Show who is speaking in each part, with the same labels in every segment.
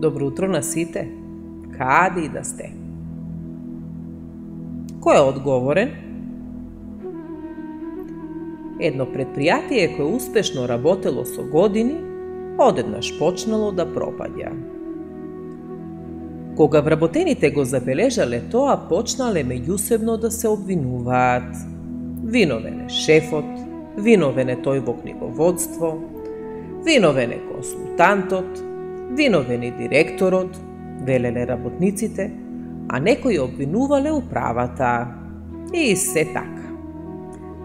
Speaker 1: Dobro utro na site, kadi da ste. Ko je odgovoren? Jedno predprijatije koje uspešno работело со години, одеднаш почнало да пропаѓа. Кога вработените го забележале тоа, почнале меѓусебно да се обвинуваат. Виновен е шефот, виновен е тој во книговодство, виновен е консултантот, виновен е директорот, велеле работниците, а некои обвинувале управата. И се така.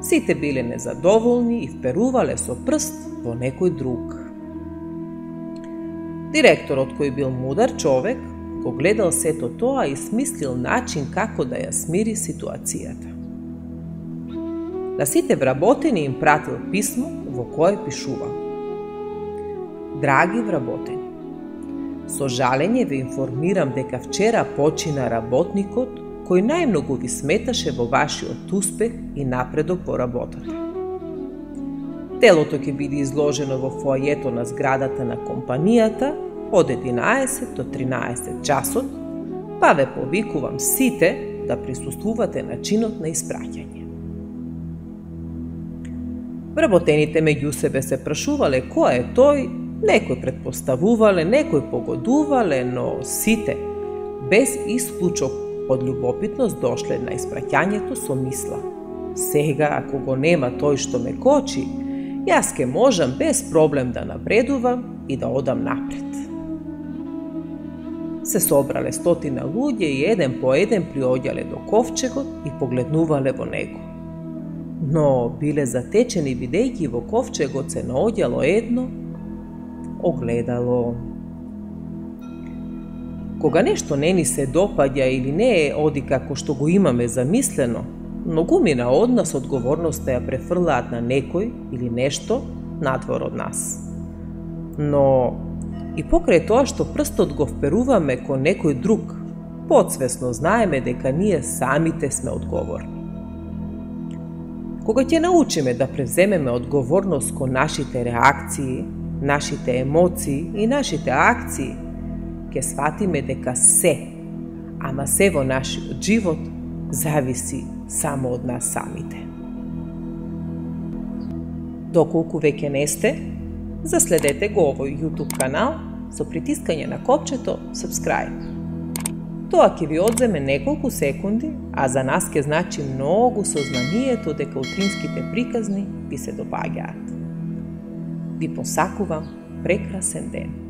Speaker 1: Сите биле незадоволни и вперувале со прст во некој друг. Директорот, кој бил мудар човек, го гледал сето тоа и смислил начин како да ја смири ситуацијата. На сите вработени им пратил писмо во кое пишува: Драги вработени, со жалење ве информирам дека вчера почина работникот кој најмногу ви сметаше во вашиот успех и напредок во работата. Телото ќе биде изложено во фоајето на зградата на компанијата од 11 до 13 часот, па ве повикувам сите да присуствувате на чинот на испраќање. Вработените меѓу себе се прашувале кој е тој, некој предпоставувале, некој погодувале, но сите, без исклучок од љубопитност, дошле на испраќањето со мисла: сега, ако го нема тој што ме кочи, јас ке можам без проблем да напредувам и да одам напред. Се собрале стотина луѓе и еден по еден приоѓале до ковчегот и погледнувале во него. Но биле затечени бидејќи во ковчегот се наоѓало едно огледало. Кога нешто не ни се допаѓа или не е оди како што го имаме замислено, многумина од нас одговорноста ја префрлаат на некој или нешто надвор од нас. Но и покрај тоа што прстот го вперуваме кон некој друг, подсвесно знаеме дека ние самите сме одговорни. Кога ќе научиме да превземеме одговорност кон нашите реакции, нашите емоции и нашите акции, ќе сватиме дека се, ама се во нашиот живот, зависи само од нас самите. Доколку веќе не сте, заследете го овој YouTube канал со притискање на копчето Subscribe. Тоа ќе ви одземе неколку секунди, а за нас ќе значи многу со знанието дека утринските приказни ви се допаѓаат. Ви посакувам прекрасен ден.